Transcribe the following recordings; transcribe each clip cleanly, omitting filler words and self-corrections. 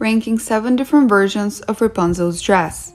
ranking 7 different versions of Rapunzel's dress.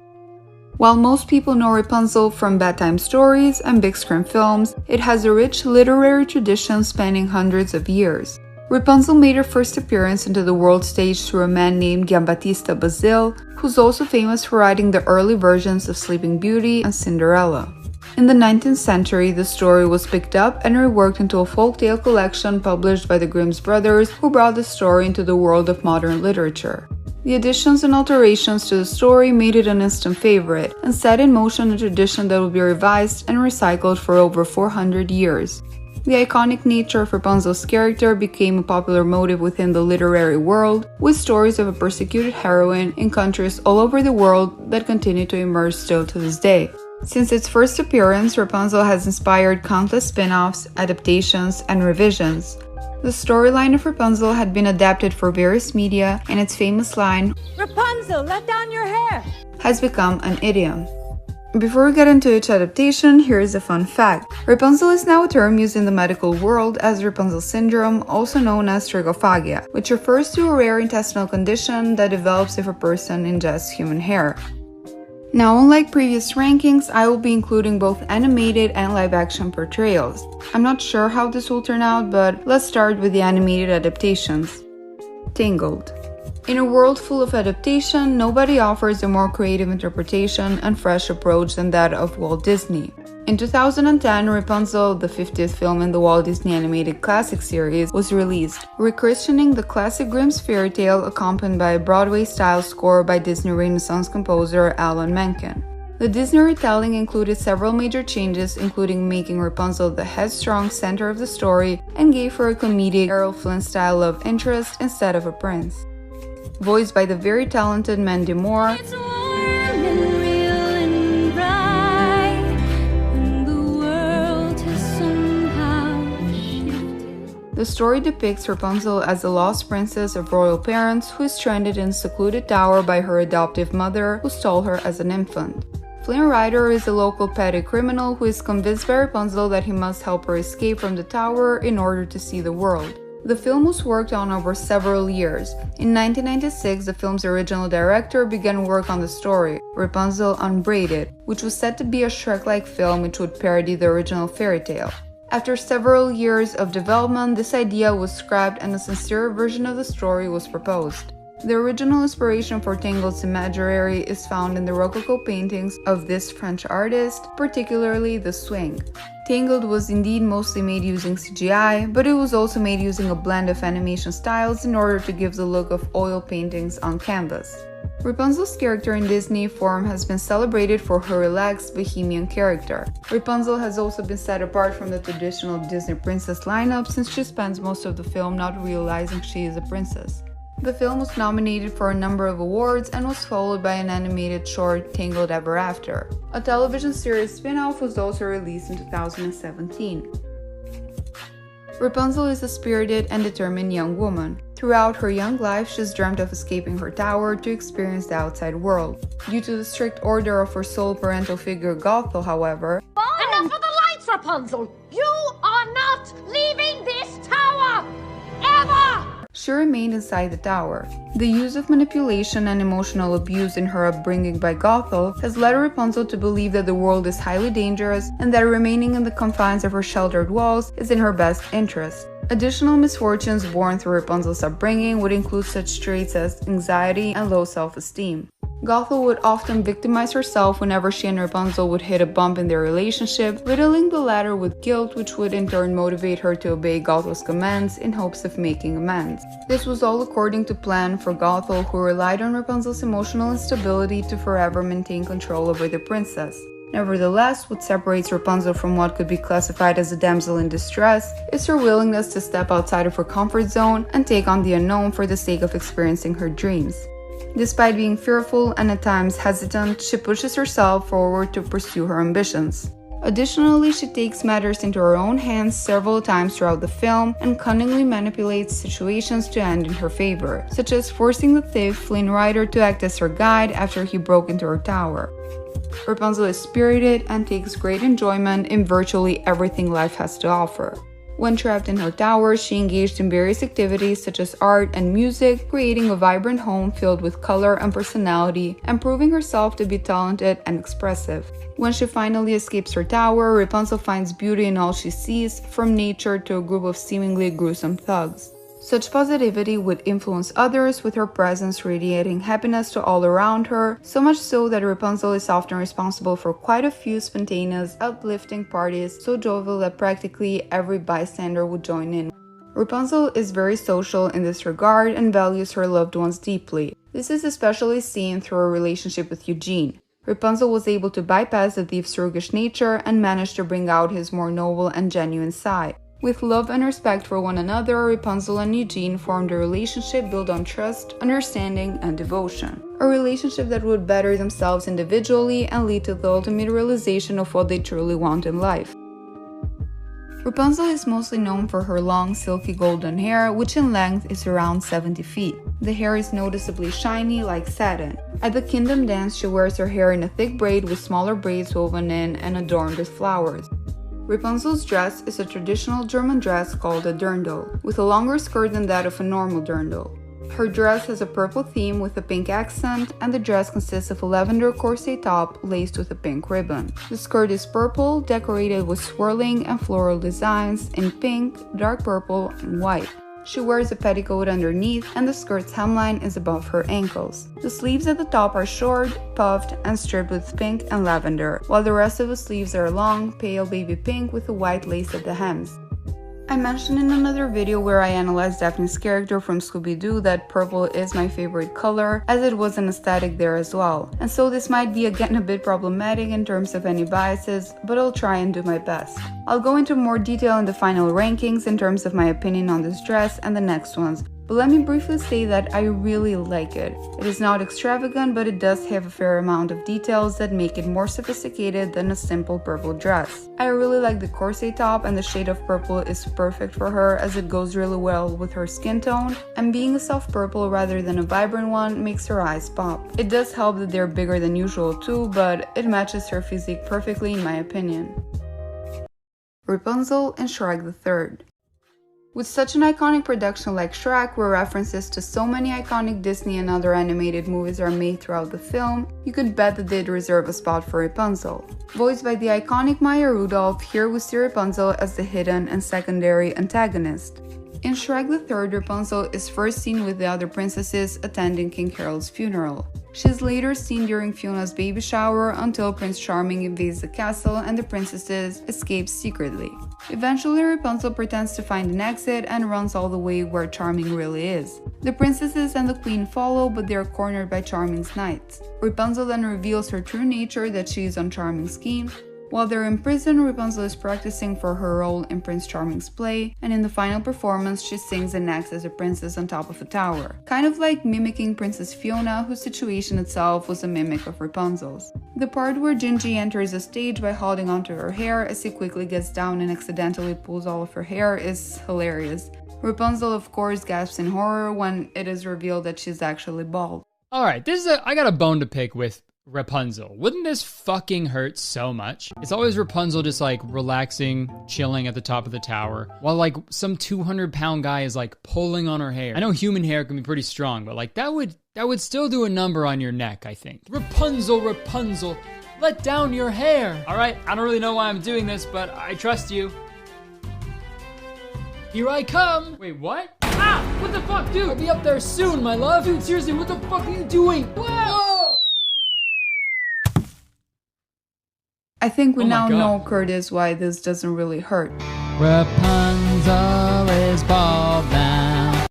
While most people know Rapunzel from bedtime stories and big-screen films, it has a rich literary tradition spanning hundreds of years. Rapunzel made her first appearance into the world stage through a man named Giambattista Basile, who's also famous for writing the early versions of Sleeping Beauty and Cinderella. In the 19th century, the story was picked up and reworked into a folktale collection published by the Grimm's brothers, who brought the story into the world of modern literature. The additions and alterations to the story made it an instant favorite and set in motion a tradition that would be revised and recycled for over 400 years. The iconic nature of Rapunzel's character became a popular motive within the literary world, with stories of a persecuted heroine in countries all over the world that continue to emerge still to this day. Since its first appearance, Rapunzel has inspired countless spin-offs, adaptations, and revisions. The storyline of Rapunzel had been adapted for various media, and its famous line, "Rapunzel, let down your hair," has become an idiom. Before we get into each adaptation, here is a fun fact. Rapunzel is now a term used in the medical world as Rapunzel syndrome, also known as trigophagia, which refers to a rare intestinal condition that develops if a person ingests human hair. Now, unlike previous rankings, I will be including both animated and live-action portrayals. I'm not sure how this will turn out, but let's start with the animated adaptations. Tangled. In a world full of adaptation, nobody offers a more creative interpretation and fresh approach than that of Walt Disney. In 2010, Rapunzel, the 50th film in the Walt Disney Animated Classic series, was released, rechristening the classic Grimm's fairy tale accompanied by a Broadway-style score by Disney Renaissance composer Alan Menken. The Disney retelling included several major changes, including making Rapunzel the headstrong center of the story and gave her a comedic Errol Flynn-style love interest instead of a prince. Voiced by the very talented Mandy Moore, the story depicts Rapunzel as a lost princess of royal parents who is stranded in a secluded tower by her adoptive mother, who stole her as an infant. Flynn Rider is a local petty criminal who is convinced by Rapunzel that he must help her escape from the tower in order to see the world. The film was worked on over several years. In 1996, the film's original director began work on the story, Rapunzel Unbraided, which was set to be a Shrek-like film which would parody the original fairy tale. After several years of development, this idea was scrapped and a sincere version of the story was proposed. The original inspiration for Tangled's imagery is found in the Rococo paintings of this French artist, particularly the swing. Tangled was indeed mostly made using CGI, but it was also made using a blend of animation styles in order to give the look of oil paintings on canvas. Rapunzel's character in Disney form has been celebrated for her relaxed, bohemian character. Rapunzel has also been set apart from the traditional Disney princess lineup since she spends most of the film not realizing she is a princess. The film was nominated for a number of awards and was followed by an animated short, Tangled Ever After. A television series spin-off was also released in 2017. Rapunzel is a spirited and determined young woman. Throughout her young life, she's dreamt of escaping her tower to experience the outside world. Due to the strict order of her sole parental figure Gothel, however, enough of the lights, Rapunzel! You are not leaving this tower! Ever! she remained inside the tower. The use of manipulation and emotional abuse in her upbringing by Gothel has led Rapunzel to believe that the world is highly dangerous and that remaining in the confines of her sheltered walls is in her best interest. Additional misfortunes born through Rapunzel's upbringing would include such traits as anxiety and low self-esteem. Gothel would often victimize herself whenever she and Rapunzel would hit a bump in their relationship, riddling the latter with guilt, which would in turn motivate her to obey Gothel's commands in hopes of making amends. This was all according to plan for Gothel, who relied on Rapunzel's emotional instability to forever maintain control over the princess. Nevertheless, what separates Rapunzel from what could be classified as a damsel in distress is her willingness to step outside of her comfort zone and take on the unknown for the sake of experiencing her dreams. Despite being fearful and at times hesitant, she pushes herself forward to pursue her ambitions. Additionally, she takes matters into her own hands several times throughout the film and cunningly manipulates situations to end in her favor, such as forcing the thief Flynn Rider to act as her guide after he broke into her tower. Rapunzel is spirited and takes great enjoyment in virtually everything life has to offer. When trapped in her tower, she engaged in various activities such as art and music, creating a vibrant home filled with color and personality, and proving herself to be talented and expressive. When she finally escapes her tower, Rapunzel finds beauty in all she sees, from nature to a group of seemingly gruesome thugs. Such positivity would influence others, with her presence radiating happiness to all around her, so much so that Rapunzel is often responsible for quite a few spontaneous, uplifting parties so jovial that practically every bystander would join in. Rapunzel is very social in this regard and values her loved ones deeply. This is especially seen through her relationship with Eugene. Rapunzel was able to bypass the thief's roguish nature and managed to bring out his more noble and genuine side. With love and respect for one another, Rapunzel and Eugene formed a relationship built on trust, understanding, and devotion. A relationship that would better themselves individually and lead to the ultimate realization of what they truly want in life. Rapunzel is mostly known for her long, silky golden hair, which in length is around 70 feet. The hair is noticeably shiny, like satin. At the Kingdom Dance, she wears her hair in a thick braid with smaller braids woven in and adorned with flowers. Rapunzel's dress is a traditional German dress called a dirndl, with a longer skirt than that of a normal dirndl. Her dress has a purple theme with a pink accent, and the dress consists of a lavender corset top laced with a pink ribbon. The skirt is purple, decorated with swirling and floral designs in pink, dark purple, and white. She wears a petticoat underneath, and the skirt's hemline is above her ankles. The sleeves at the top are short, puffed, and striped with pink and lavender, while the rest of the sleeves are long, pale baby pink with a white lace at the hems. I mentioned in another video where I analyzed Daphne's character from Scooby-Doo that purple is my favorite color, as it was an aesthetic there as well, and so this might be again a bit problematic in terms of any biases, but I'll try and do my best. I'll go into more detail in the final rankings in terms of my opinion on this dress and the next ones, but let me briefly say that I really like it. It is not extravagant, but it does have a fair amount of details that make it more sophisticated than a simple purple dress. I really like the corset top, and the shade of purple is perfect for her as it goes really well with her skin tone, and being a soft purple rather than a vibrant one makes her eyes pop. It does help that they're bigger than usual too, but it matches her physique perfectly in my opinion. Rapunzel and Shrek the Third. With such an iconic production like Shrek, where references to so many iconic Disney and other animated movies are made throughout the film, you could bet that they'd reserve a spot for Rapunzel. Voiced by the iconic Maya Rudolph, here we see Rapunzel as the hidden and secondary antagonist. In Shrek the Third, Rapunzel is first seen with the other princesses attending King Harold's funeral. She is later seen during Fiona's baby shower until Prince Charming invades the castle and the princesses escape secretly. Eventually, Rapunzel pretends to find an exit and runs all the way where Charming really is. The princesses and the queen follow, but they are cornered by Charming's knights. Rapunzel then reveals her true nature, that she is on Charming's scheme. While they're in prison, Rapunzel is practicing for her role in Prince Charming's play, and in the final performance she sings and acts as a princess on top of a tower, kind of like mimicking Princess Fiona, whose situation itself was a mimic of Rapunzel's. The part where Gingy enters the stage by holding onto her hair as he quickly gets down and accidentally pulls all of her hair is hilarious. Rapunzel of course gasps in horror when it is revealed that she's actually bald. Alright, I got a bone to pick with Rapunzel. Wouldn't this fucking hurt so much? It's always Rapunzel just like relaxing, chilling at the top of the tower, while like some 200-pound guy is like pulling on her hair. I know human hair can be pretty strong, but like that would still do a number on your neck, I think. Rapunzel, Rapunzel, let down your hair. Alright, I don't really know why I'm doing this, but I trust you. Here I come. Wait, what? Ah! What the fuck, dude? I'll be up there soon, my love. Dude, seriously, what the fuck are you doing? Whoa! I think we now know, Kurtis, why this doesn't really hurt. Rapunzel is bald now.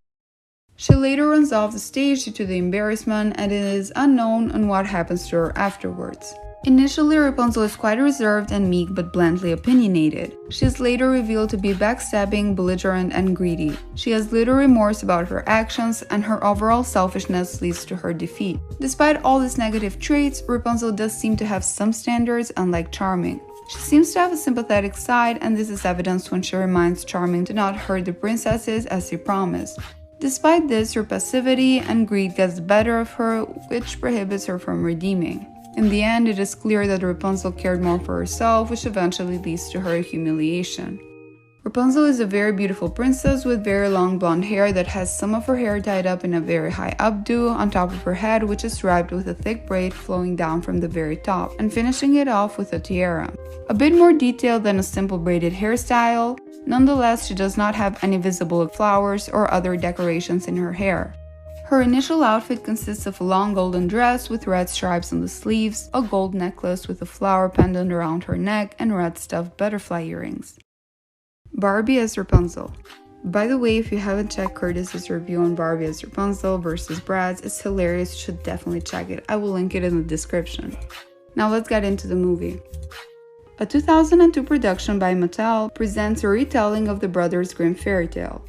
She later runs off the stage due to the embarrassment, and it is unknown on what happens to her afterwards. Initially, Rapunzel is quite reserved and meek but bluntly opinionated. She is later revealed to be backstabbing, belligerent, and greedy. She has little remorse about her actions, and her overall selfishness leads to her defeat. Despite all these negative traits, Rapunzel does seem to have some standards, unlike Charming. She seems to have a sympathetic side, and this is evidenced when she reminds Charming to not hurt the princesses as he promised. Despite this, her passivity and greed gets the better of her, which prohibits her from redeeming. In the end, it is clear that Rapunzel cared more for herself, which eventually leads to her humiliation. Rapunzel is a very beautiful princess with very long blonde hair that has some of her hair tied up in a very high updo on top of her head, which is wrapped with a thick braid flowing down from the very top and finishing it off with a tiara. A bit more detailed than a simple braided hairstyle, nonetheless she does not have any visible flowers or other decorations in her hair. Her initial outfit consists of a long golden dress with red stripes on the sleeves, a gold necklace with a flower pendant around her neck, and red stuffed butterfly earrings. Barbie as Rapunzel. By the way, if you haven't checked Kurtis's review on Barbie as Rapunzel versus Bratz, it's hilarious, you should definitely check it. I will link it in the description. Now let's get into the movie. A 2002 production by Mattel presents a retelling of the Brothers Grimm fairy tale.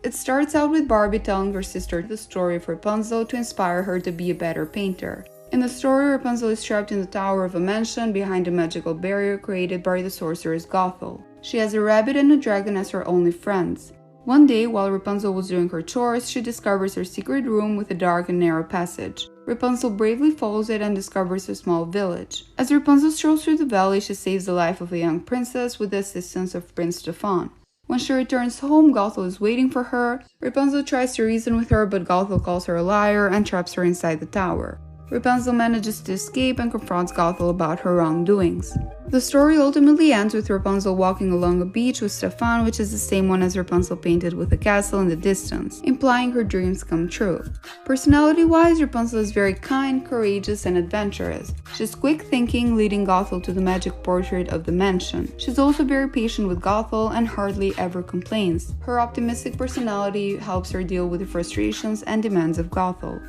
It starts out with Barbie telling her sister the story of Rapunzel to inspire her to be a better painter. In the story, Rapunzel is trapped in the tower of a mansion behind a magical barrier created by the sorceress Gothel. She has a rabbit and a dragon as her only friends. One day, while Rapunzel was doing her chores, she discovers her secret room with a dark and narrow passage. Rapunzel bravely follows it and discovers a small village. As Rapunzel strolls through the valley, she saves the life of a young princess with the assistance of Prince Stefan. When she returns home, Gothel is waiting for her. Rapunzel tries to reason with her, but Gothel calls her a liar and traps her inside the tower. Rapunzel manages to escape and confronts Gothel about her wrongdoings. The story ultimately ends with Rapunzel walking along a beach with Stefan, which is the same one as Rapunzel painted with a castle in the distance, implying her dreams come true. Personality-wise, Rapunzel is very kind, courageous, and adventurous. She's quick-thinking, leading Gothel to the magic portrait of the mansion. She's also very patient with Gothel and hardly ever complains. Her optimistic personality helps her deal with the frustrations and demands of Gothel.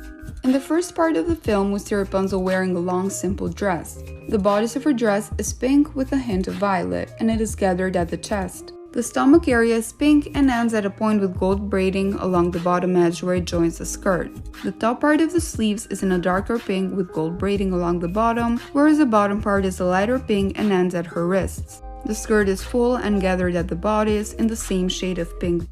In the first part of the film, we see Rapunzel wearing a long, simple dress. The bodice of her dress is pink with a hint of violet, and it is gathered at the chest. The stomach area is pink and ends at a point with gold braiding along the bottom edge where it joins the skirt. The top part of the sleeves is in a darker pink with gold braiding along the bottom, whereas the bottom part is a lighter pink and ends at her wrists. The skirt is full and gathered at the bodice in the same shade of pink.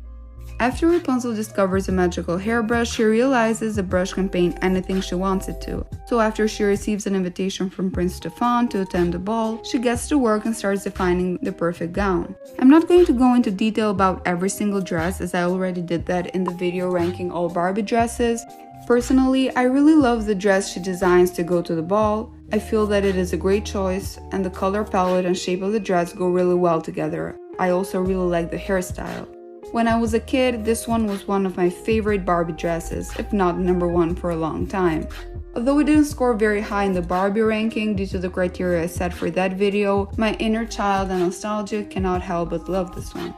After Rapunzel discovers a magical hairbrush, she realizes the brush can paint anything she wants it to. So after she receives an invitation from Prince Stefan to attend the ball, she gets to work and starts defining the perfect gown. I'm not going to go into detail about every single dress, as I already did that in the video ranking all Barbie dresses. Personally, I really love the dress she designs to go to the ball. I feel that it is a great choice, and the color palette and shape of the dress go really well together. I also really like the hairstyle. When I was a kid, this one was one of my favorite Barbie dresses, if not number one for a long time. Although it didn't score very high in the Barbie ranking due to the criteria I set for that video, my inner child and nostalgia cannot help but love this one.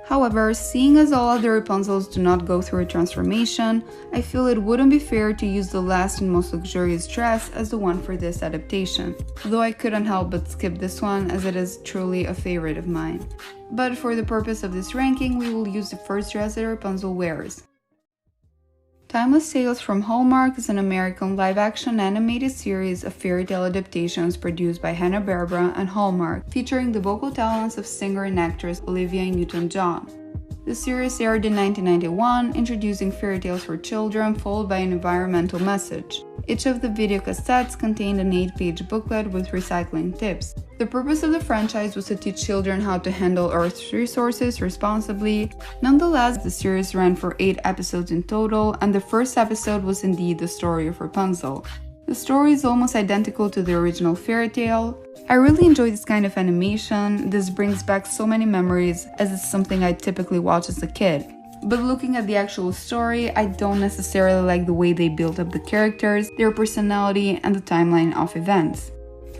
However, seeing as all other Rapunzels do not go through a transformation, I feel it wouldn't be fair to use the last and most luxurious dress as the one for this adaptation, though I couldn't help but skip this one as it is truly a favorite of mine. But for the purpose of this ranking, we will use the first dress that Rapunzel wears. Timeless Tales from Hallmark is an American live-action animated series of fairy tale adaptations produced by Hanna-Barbera and Hallmark, featuring the vocal talents of singer and actress Olivia Newton-John. The series aired in 1991, introducing fairy tales for children, followed by an environmental message. Each of the video cassettes contained an 8-page booklet with recycling tips. The purpose of the franchise was to teach children how to handle Earth's resources responsibly. Nonetheless, the series ran for 8 episodes in total, and the first episode was indeed the story of Rapunzel. The story is almost identical to the original fairy tale. I really enjoy this kind of animation. This brings back so many memories, as it's something I typically watch as a kid. But looking at the actual story, I don't necessarily like the way they built up the characters, their personality, and the timeline of events.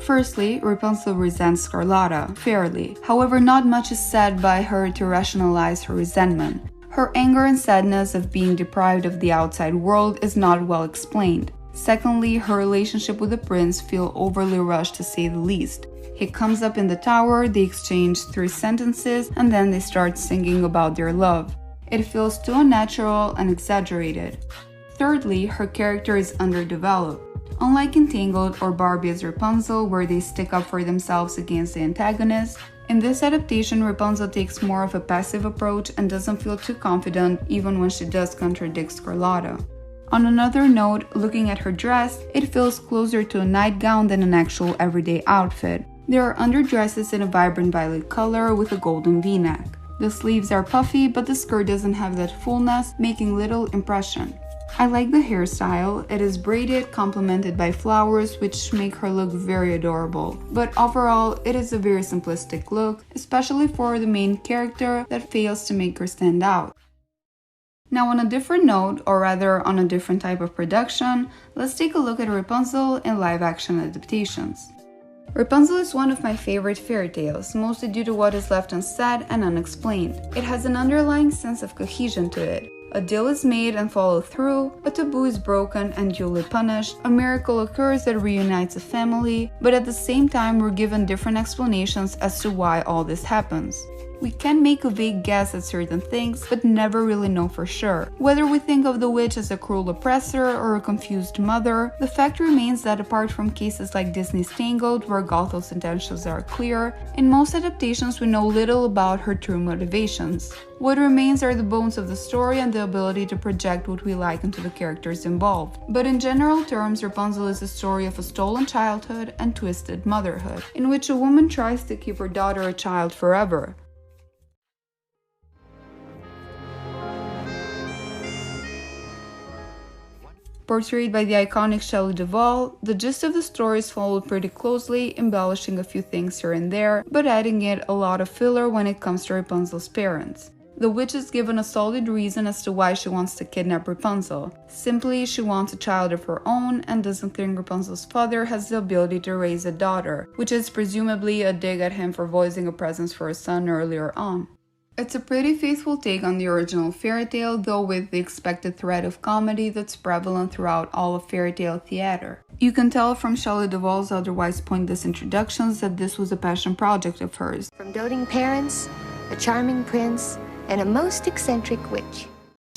Firstly, Rapunzel resents Scarlatti, fairly. However, not much is said by her to rationalize her resentment. Her anger and sadness of being deprived of the outside world is not well explained. Secondly, her relationship with the prince feels overly rushed to say the least. He comes up in the tower, they exchange 3 sentences, and then they start singing about their love. It feels too unnatural and exaggerated. Thirdly, her character is underdeveloped. Unlike in Tangled or Barbie as Rapunzel, where they stick up for themselves against the antagonist, in this adaptation Rapunzel takes more of a passive approach and doesn't feel too confident even when she does contradict Scarlatti. On another note, looking at her dress, it feels closer to a nightgown than an actual everyday outfit. There are underdresses in a vibrant violet color with a golden v-neck. The sleeves are puffy, but the skirt doesn't have that fullness, making little impression. I like the hairstyle. It is braided, complemented by flowers, which make her look very adorable. But overall, it is a very simplistic look, especially for the main character that fails to make her stand out. Now on a different note, or rather on a different type of production, let's take a look at Rapunzel in live-action adaptations. Rapunzel is one of my favorite fairy tales, mostly due to what is left unsaid and unexplained. It has an underlying sense of cohesion to it. A deal is made and followed through, a taboo is broken and duly punished, a miracle occurs that reunites a family, but at the same time we're given different explanations as to why all this happens. We can make a vague guess at certain things, but never really know for sure. Whether we think of the witch as a cruel oppressor or a confused mother, the fact remains that apart from cases like Disney's Tangled, where Gothel's intentions are clear, in most adaptations we know little about her true motivations. What remains are the bones of the story and the ability to project what we like into the characters involved. But in general terms, Rapunzel is a story of a stolen childhood and twisted motherhood, in which a woman tries to keep her daughter a child forever. Portrayed by the iconic Shelley Duvall, the gist of the story is followed pretty closely, embellishing a few things here and there, but adding it a lot of filler when it comes to Rapunzel's parents. The witch is given a solid reason as to why she wants to kidnap Rapunzel. Simply, she wants a child of her own and doesn't think Rapunzel's father has the ability to raise a daughter, which is presumably a dig at him for voicing a presence for his son earlier on. It's a pretty faithful take on the original fairy tale, though with the expected thread of comedy that's prevalent throughout all of fairy tale theater. You can tell from Shelley Duvall's otherwise pointless introductions that this was a passion project of hers. From doting parents, a charming prince, and a most eccentric witch.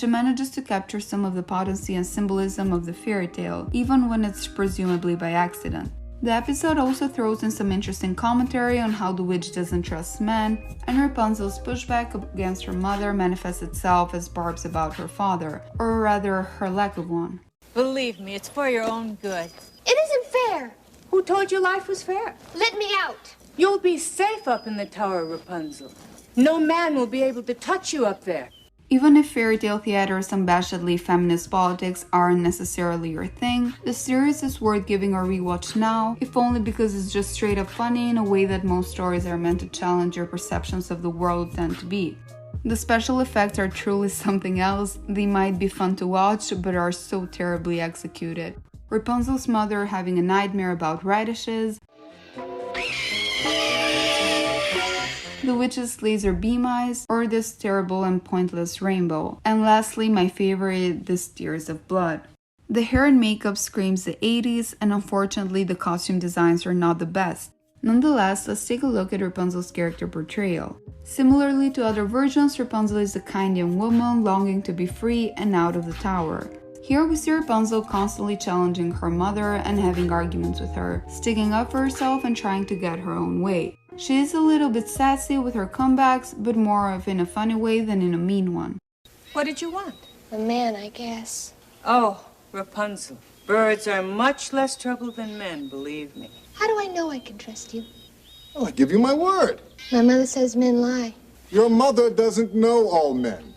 She manages to capture some of the potency and symbolism of the fairy tale, even when it's presumably by accident. The episode also throws in some interesting commentary on how the witch doesn't trust men, and Rapunzel's pushback against her mother manifests itself as barbs about her father, or rather, her lack of one. Believe me, it's for your own good. It isn't fair! Who told you life was fair? Let me out! You'll be safe up in the tower, Rapunzel. No man will be able to touch you up there. Even if fairy tale theater's unabashedly feminist politics aren't necessarily your thing, the series is worth giving a rewatch now, if only because it's just straight up funny in a way that most stories are meant to challenge your perceptions of the world tend to be. The special effects are truly something else. They might be fun to watch, but are so terribly executed. Rapunzel's mother having a nightmare about radishes, the witch's laser beam eyes, or this terrible and pointless rainbow. And lastly, my favorite, the tears of blood. The hair and makeup screams the 80s, and unfortunately the costume designs are not the best. Nonetheless, let's take a look at Rapunzel's character portrayal. Similarly to other versions, Rapunzel is a kind young woman longing to be free and out of the tower. Here we see Rapunzel constantly challenging her mother and having arguments with her, sticking up for herself and trying to get her own way. She is a little bit sassy with her comebacks, but more of in a funny way than in a mean one. What did you want? A man, I guess. Oh, Rapunzel. Birds are much less trouble than men, believe me. How do I know I can trust you? Well, I give you my word. My mother says men lie. Your mother doesn't know all men.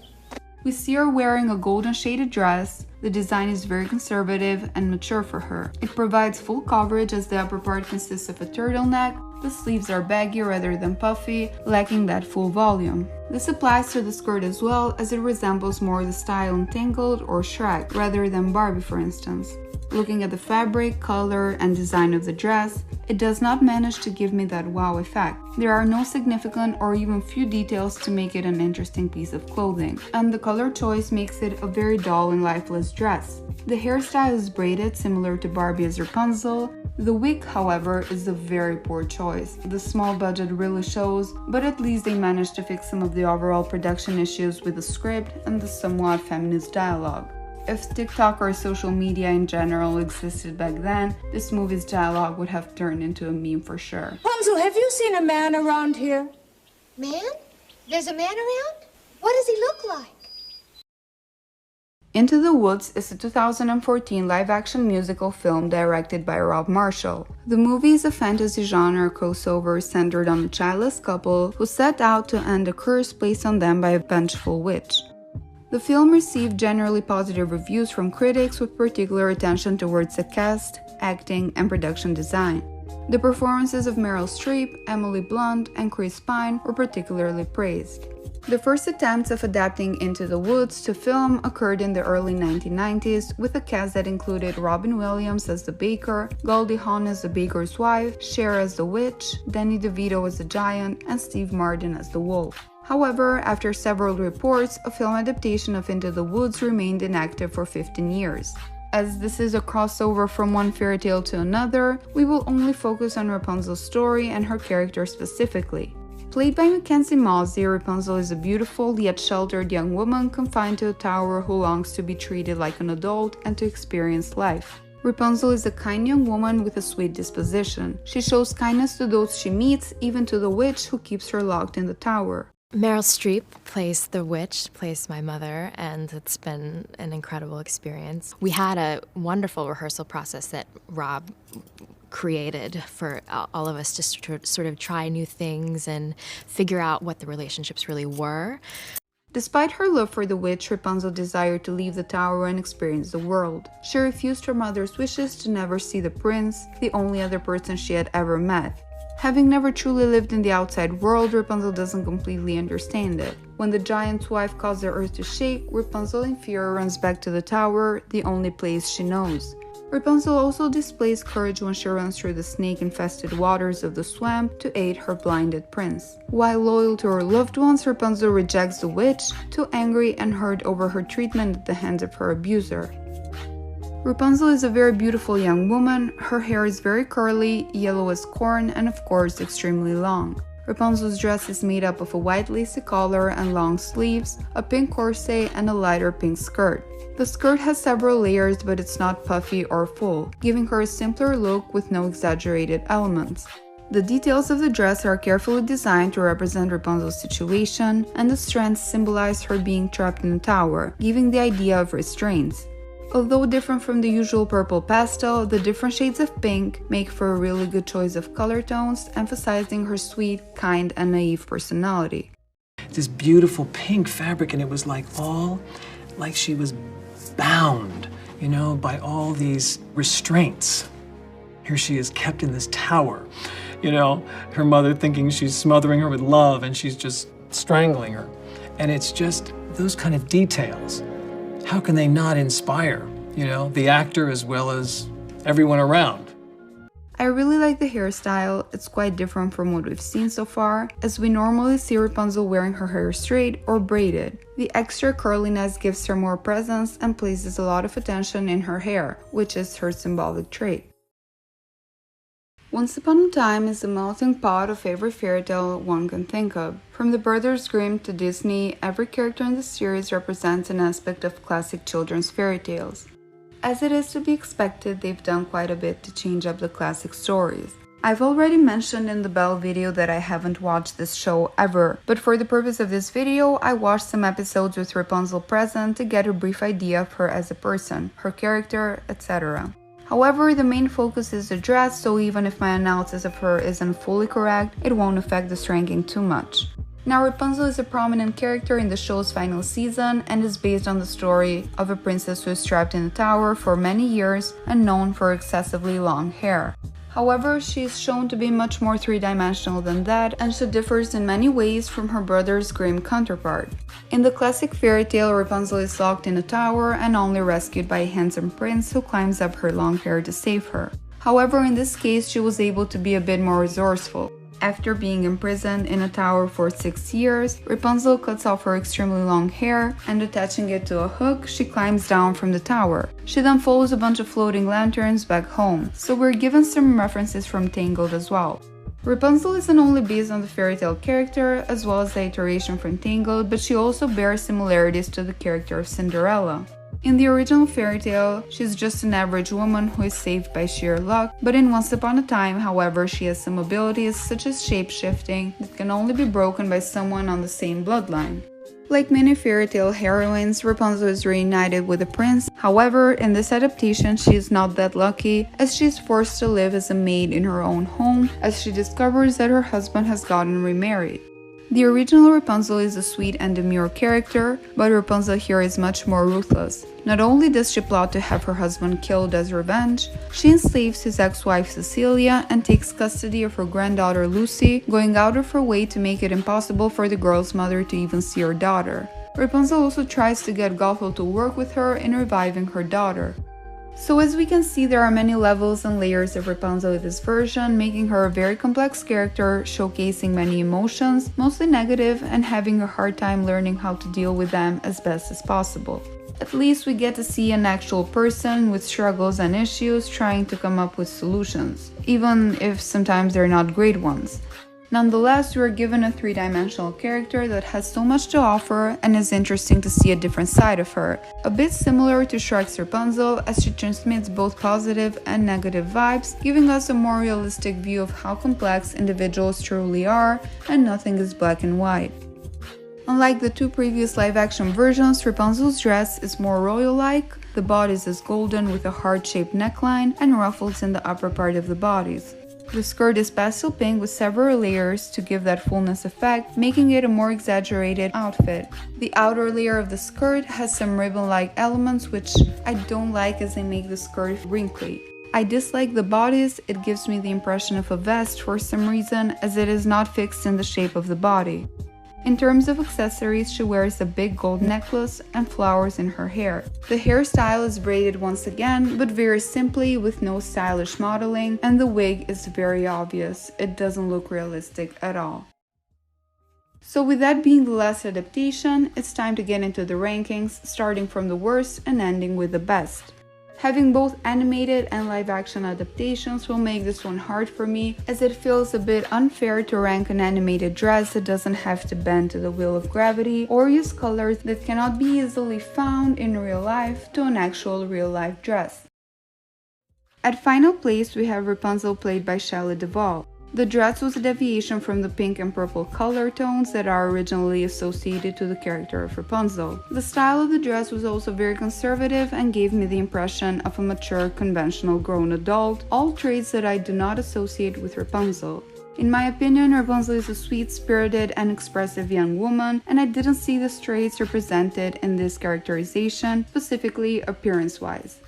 We see her wearing a golden shaded dress. The design is very conservative and mature for her. It provides full coverage as the upper part consists of a turtleneck. The sleeves are baggy rather than puffy, lacking that full volume. This applies to the skirt as well, as it resembles more the style in Tangled or Shrek, rather than Barbie for instance. Looking at the fabric, color, and design of the dress, it does not manage to give me that wow effect. There are no significant or even few details to make it an interesting piece of clothing, and the color choice makes it a very dull and lifeless dress. The hairstyle is braided, similar to Barbie as Rapunzel. The wig, however, is a very poor choice. The small budget really shows, but at least they managed to fix some of the overall production issues with the script and the somewhat feminist dialogue. If TikTok or social media in general existed back then, this movie's dialogue would have turned into a meme for sure. Rapunzel, have you seen a man around here? Man? There's a man around? What does he look like? Into the Woods is a 2014 live-action musical film directed by Rob Marshall. The movie is a fantasy genre crossover centered on a childless couple who set out to end a curse placed on them by a vengeful witch. The film received generally positive reviews from critics with particular attention towards the cast, acting, and production design. The performances of Meryl Streep, Emily Blunt, and Chris Pine were particularly praised. The first attempts of adapting Into the Woods to film occurred in the early 1990s with a cast that included Robin Williams as the baker, Goldie Hawn as the baker's wife, Cher as the witch, Danny DeVito as the giant, and Steve Martin as the wolf. However, after several reports, a film adaptation of Into the Woods remained inactive for 15 years. As this is a crossover from one fairy tale to another, we will only focus on Rapunzel's story and her character specifically. Played by Mackenzie Mosey, Rapunzel is a beautiful yet sheltered young woman confined to a tower who longs to be treated like an adult and to experience life. Rapunzel is a kind young woman with a sweet disposition. She shows kindness to those she meets, even to the witch who keeps her locked in the tower. Meryl Streep plays the witch, plays my mother, and it's been an incredible experience. We had a wonderful rehearsal process that Rob created for all of us to sort of try new things and figure out what the relationships really were. Despite her love for the witch, Rapunzel desired to leave the tower and experience the world. She refused her mother's wishes to never see the prince, the only other person she had ever met. Having never truly lived in the outside world, Rapunzel doesn't completely understand it. When the giant's wife caused the earth to shake, Rapunzel in fear runs back to the tower, the only place she knows. Rapunzel also displays courage when she runs through the snake-infested waters of the swamp to aid her blinded prince. While loyal to her loved ones, Rapunzel rejects the witch, too angry and hurt over her treatment at the hands of her abuser. Rapunzel is a very beautiful young woman. Her hair is very curly, yellow as corn, and of course extremely long. Rapunzel's dress is made up of a white lacy collar and long sleeves, a pink corset, and a lighter pink skirt. The skirt has several layers, but it's not puffy or full, giving her a simpler look with no exaggerated elements. The details of the dress are carefully designed to represent Rapunzel's situation, and the strands symbolize her being trapped in a tower, giving the idea of restraints. Although different from the usual purple pastel, the different shades of pink make for a really good choice of color tones, emphasizing her sweet, kind, and naive personality. This beautiful pink fabric, and it was like she was bound, by all these restraints. Here she is kept in this tower, her mother thinking she's smothering her with love and she's just strangling her. And it's just those kind of details. How can they not inspire, the actor as well as everyone around? I really like the hairstyle. It's quite different from what we've seen so far, as we normally see Rapunzel wearing her hair straight or braided. The extra curliness gives her more presence and places a lot of attention in her hair, which is her symbolic trait. Once Upon a Time is the melting pot of every fairy tale one can think of. From the Brothers Grimm to Disney, every character in the series represents an aspect of classic children's fairy tales. As it is to be expected, they've done quite a bit to change up the classic stories. I've already mentioned in the Belle video that I haven't watched this show ever, but for the purpose of this video, I watched some episodes with Rapunzel present to get a brief idea of her as a person, her character, etc. However, the main focus is the dress, so even if my analysis of her isn't fully correct, it won't affect this ranking too much. Now, Rapunzel is a prominent character in the show's final season and is based on the story of a princess who is trapped in a tower for many years and known for excessively long hair. However, she is shown to be much more three-dimensional than that, and she differs in many ways from her Brothers Grimm counterpart. In the classic fairy tale, Rapunzel is locked in a tower and only rescued by a handsome prince who climbs up her long hair to save her. However, in this case, she was able to be a bit more resourceful. After being imprisoned in a tower for 6 years, Rapunzel cuts off her extremely long hair and, attaching it to a hook, she climbs down from the tower. She then follows a bunch of floating lanterns back home, so we're given some references from Tangled as well. Rapunzel isn't only based on the fairy tale character as well as the iteration from Tangled, but she also bears similarities to the character of Cinderella. In the original fairy tale, she's just an average woman who is saved by sheer luck, but in Once Upon a Time, however, she has some abilities such as shape-shifting that can only be broken by someone on the same bloodline. Like many fairy tale heroines, Rapunzel is reunited with a prince. However, in this adaptation, she is not that lucky, as she is forced to live as a maid in her own home, as she discovers that her husband has gotten remarried. The original Rapunzel is a sweet and demure character, but Rapunzel here is much more ruthless. Not only does she plot to have her husband killed as revenge, she enslaves his ex-wife Cecilia and takes custody of her granddaughter Lucy, going out of her way to make it impossible for the girl's mother to even see her daughter. Rapunzel also tries to get Gothel to work with her in reviving her daughter. So as we can see, there are many levels and layers of Rapunzel in this version, making her a very complex character, showcasing many emotions, mostly negative, and having a hard time learning how to deal with them as best as possible. At least we get to see an actual person with struggles and issues trying to come up with solutions, even if sometimes they're not great ones. Nonetheless, we are given a three-dimensional character that has so much to offer and is interesting to see a different side of her, a bit similar to Shrek's Rapunzel as she transmits both positive and negative vibes, giving us a more realistic view of how complex individuals truly are and nothing is black and white. Unlike the two previous live-action versions, Rapunzel's dress is more royal-like. The bodice is golden with a heart-shaped neckline and ruffles in the upper part of the bodice. The skirt is pastel pink with several layers to give that fullness effect, making it a more exaggerated outfit. The outer layer of the skirt has some ribbon-like elements which I don't like as they make the skirt wrinkly. I dislike the bodice, it gives me the impression of a vest for some reason as it is not fixed in the shape of the body. In terms of accessories, she wears a big gold necklace and flowers in her hair. The hairstyle is braided once again, but very simply with no stylish modeling, and the wig is very obvious. It doesn't look realistic at all. So with that being the last adaptation, it's time to get into the rankings, starting from the worst and ending with the best. Having both animated and live-action adaptations will make this one hard for me, as it feels a bit unfair to rank an animated dress that doesn't have to bend to the will of gravity or use colors that cannot be easily found in real life to an actual real-life dress. At final place, we have Rapunzel played by Shelley Duvall. The dress was a deviation from the pink and purple color tones that are originally associated to the character of Rapunzel. The style of the dress was also very conservative and gave me the impression of a mature, conventional grown adult, all traits that I do not associate with Rapunzel. In my opinion, Rapunzel is a sweet-spirited and expressive young woman, and I didn't see the traits represented in this characterization, specifically appearance-wise.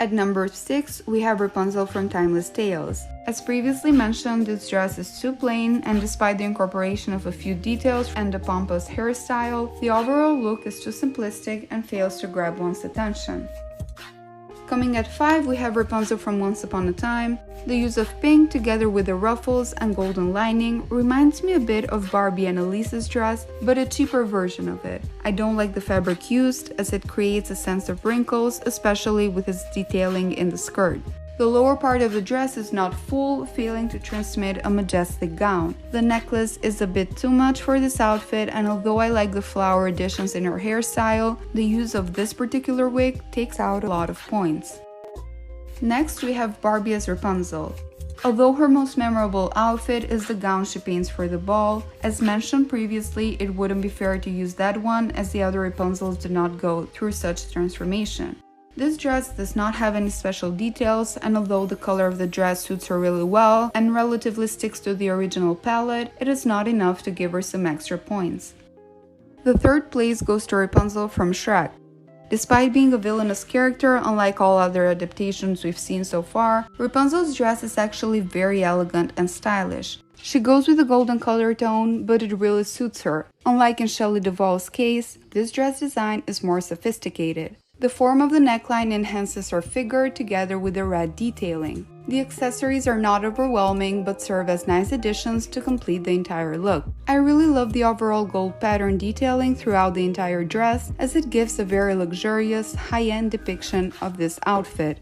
At number 6, we have Rapunzel from Timeless Tales. As previously mentioned, this dress is too plain, and despite the incorporation of a few details and a pompous hairstyle, the overall look is too simplistic and fails to grab one's attention. Coming at 5, we have Rapunzel from Once Upon a Time. The use of pink together with the ruffles and golden lining reminds me a bit of Barbie and Elise's dress, but a cheaper version of it. I don't like the fabric used as it creates a sense of wrinkles, especially with its detailing in the skirt. The lower part of the dress is not full, failing to transmit a majestic gown. The necklace is a bit too much for this outfit, and although I like the flower additions in her hairstyle, the use of this particular wig takes out a lot of points. Next, we have Barbie as Rapunzel. Although her most memorable outfit is the gown she paints for the ball, as mentioned previously, it wouldn't be fair to use that one as the other Rapunzels did not go through such transformation. This dress does not have any special details, and although the color of the dress suits her really well and relatively sticks to the original palette, it is not enough to give her some extra points. The third place goes to Rapunzel from Shrek. Despite being a villainous character, unlike all other adaptations we've seen so far, Rapunzel's dress is actually very elegant and stylish. She goes with a golden color tone, but it really suits her. Unlike in Shelley Duvall's case, this dress design is more sophisticated. The form of the neckline enhances her figure together with the red detailing. The accessories are not overwhelming but serve as nice additions to complete the entire look. I really love the overall gold pattern detailing throughout the entire dress, as it gives a very luxurious, high-end depiction of this outfit.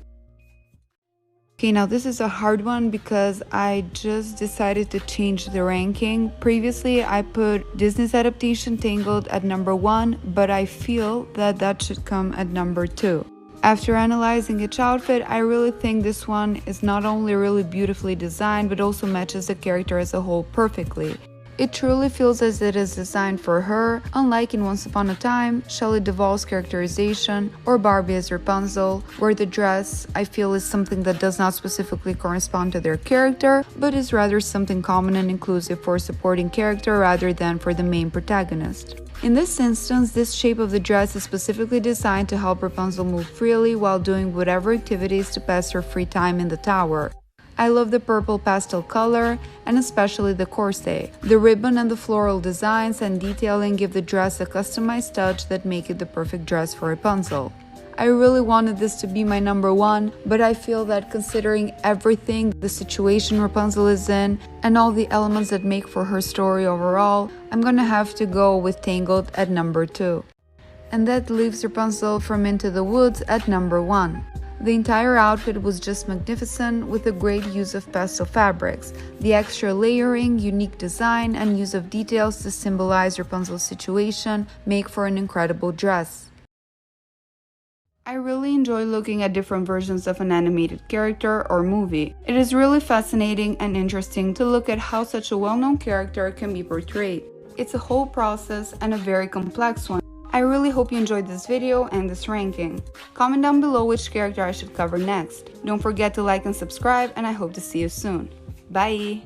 Okay, now this is a hard one because I just decided to change the ranking. Previously, I put Disney's adaptation Tangled at number 1, but I feel that that should come at number 2. After analyzing each outfit, I really think this one is not only really beautifully designed, but also matches the character as a whole perfectly. It truly feels as it is designed for her, unlike in Once Upon a Time, Shelley Duvall's characterization, or Barbie as Rapunzel, where the dress, I feel, is something that does not specifically correspond to their character, but is rather something common and inclusive for a supporting character rather than for the main protagonist. In this instance, this shape of the dress is specifically designed to help Rapunzel move freely while doing whatever activities to pass her free time in the tower. I love the purple pastel color, and especially the corset. The ribbon and the floral designs and detailing give the dress a customized touch that make it the perfect dress for Rapunzel. I really wanted this to be my number one, but I feel that considering everything, the situation Rapunzel is in, and all the elements that make for her story overall, I'm gonna have to go with Tangled at number 2. And that leaves Rapunzel from Into the Woods at number 1. The entire outfit was just magnificent, with a great use of pastel fabrics. The extra layering, unique design, and use of details to symbolize Rapunzel's situation make for an incredible dress. I really enjoy looking at different versions of an animated character or movie. It is really fascinating and interesting to look at how such a well-known character can be portrayed. It's a whole process and a very complex one. I really hope you enjoyed this video and this ranking. Comment down below which character I should cover next. Don't forget to like and subscribe, and I hope to see you soon. Bye!